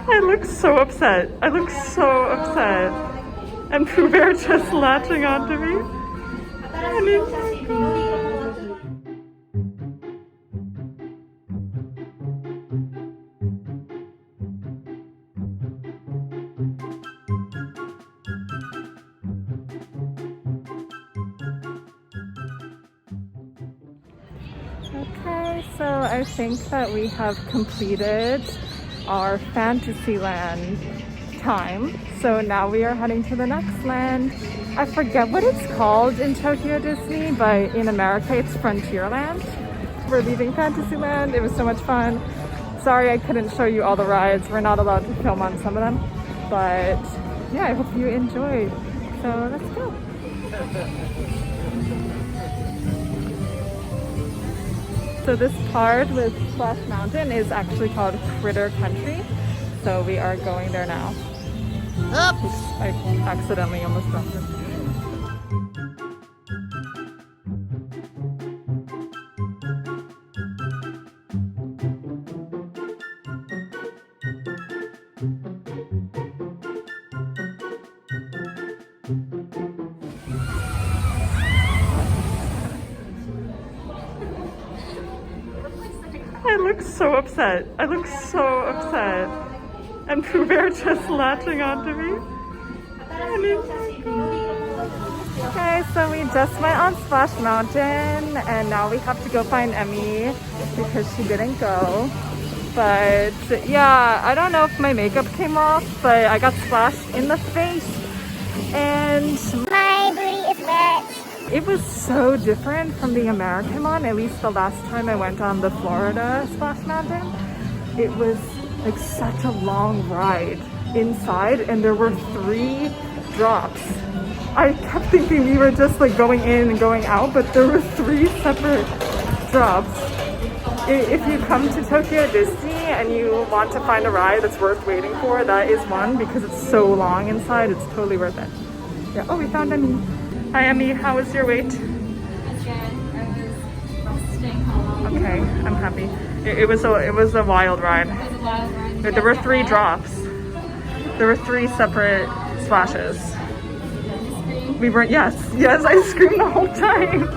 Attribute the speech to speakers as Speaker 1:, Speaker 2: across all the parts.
Speaker 1: I look so upset. I look so upset. And Pooh Bear just latching onto me. And he's okay, so I think that we have completed our Fantasyland time. So now we are heading to the next land. I forget what it's called in Tokyo Disney, but in America it's Frontierland. We're leaving Fantasyland. It was so much fun. Sorry I couldn't show you all the rides. We're not allowed to film on some of them. But yeah, I hope you enjoyed. So let's go. So this part with Splash Mountain is actually called Critter Country. So we are going there now. Oops! I accidentally almost dropped it. I look so upset. I look so upset. And Pooh Bear just latching onto me. And okay, so we just went on Splash Mountain and now we have to go find Emmy because she didn't go. But yeah, I don't know if my makeup came off, but I got splashed in the face and my booty is wet. It was so different from the American one, at least the last time I went on the Florida Splash Mountain. It was like such a long ride inside and there were 3 drops. I kept thinking we were just like going in and going out, but there were 3 separate drops. If you come to Tokyo Disney and you want to find a ride that's worth waiting for, that is one because it's so long inside. It's totally worth it. Yeah. Oh, we found Emmy. Hi Emmy, how was your wait?
Speaker 2: It's good. I was staying home.
Speaker 1: Okay, I'm happy. It was a wild ride.
Speaker 2: It was a wild ride.
Speaker 1: There were 3 drops. There were 3 separate splashes. We weren't. Yes, I screamed the whole time.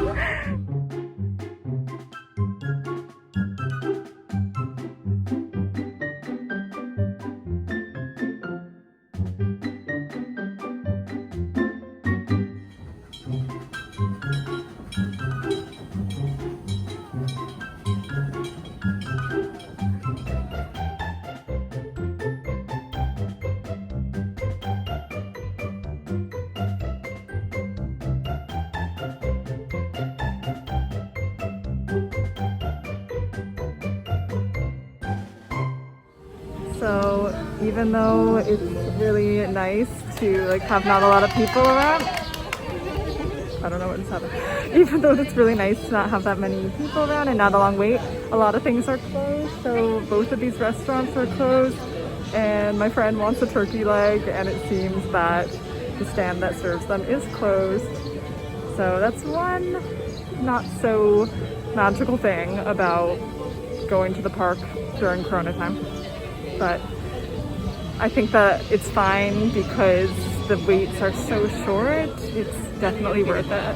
Speaker 1: So even though it's really nice to like have not a lot of people around, I don't know what just happened. Even though it's really nice to not have that many people around and not a long wait, a lot of things are closed. So both of these restaurants are closed and my friend wants a turkey leg and it seems that the stand that serves them is closed. So that's one not so magical thing about going to the park during Corona time. But I think that it's fine because the waits are so short. It's definitely worth it.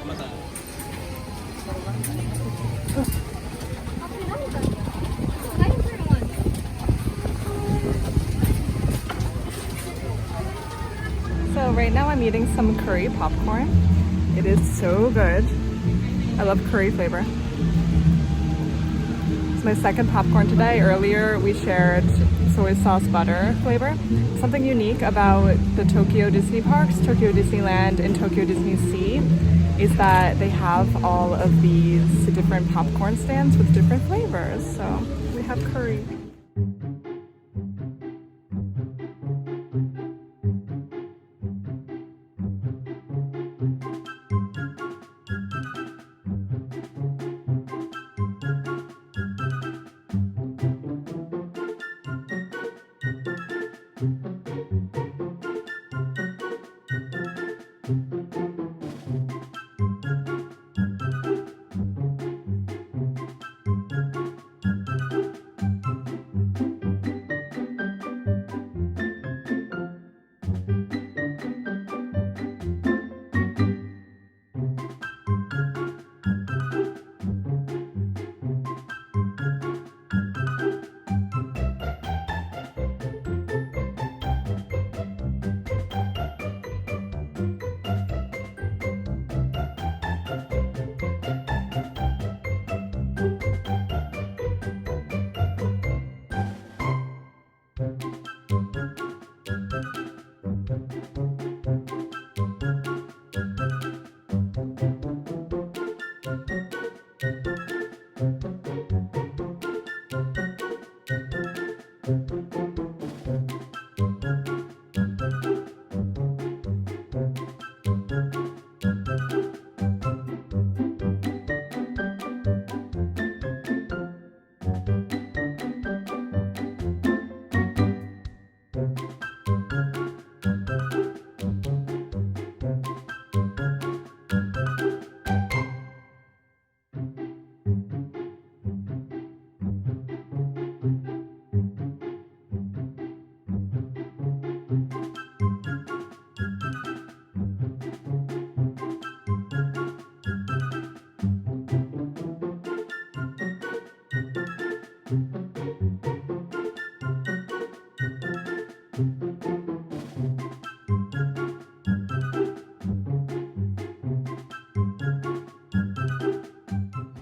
Speaker 1: So right now I'm eating some curry popcorn. It is so good. I love curry flavor. It's my second popcorn today. Earlier we shared soy sauce butter flavor. Something unique about the Tokyo Disney parks, Tokyo Disneyland and Tokyo Disney Sea, is that they have all of these different popcorn stands with different flavors. So we have curry.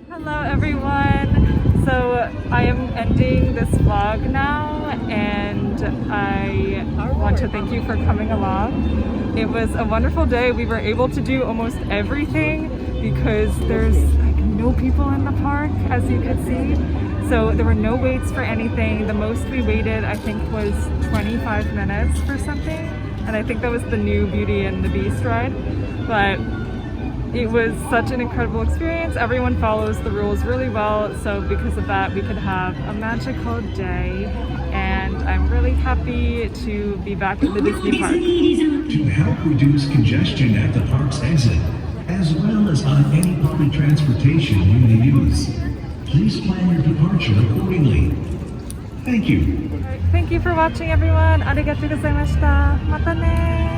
Speaker 1: Hello everyone! So I am ending this vlog now and I want to thank you for coming along. It was a wonderful day. We were able to do almost everything because there's like no people in the park, as you could see. So there were no waits for anything. The most we waited I think was 25 minutes for something, and I think that was the new Beauty and the Beast ride. But it was such an incredible experience. Everyone follows the rules really well, so because of that we could have a magical day, and I'm really happy to be back in the Disney park.
Speaker 3: To help reduce congestion at the park's exit, as well as on any public transportation you may use, please plan your departure accordingly. Thank you.
Speaker 1: Thank you for watching everyone. Arigatou gozaimashita. Mata ne!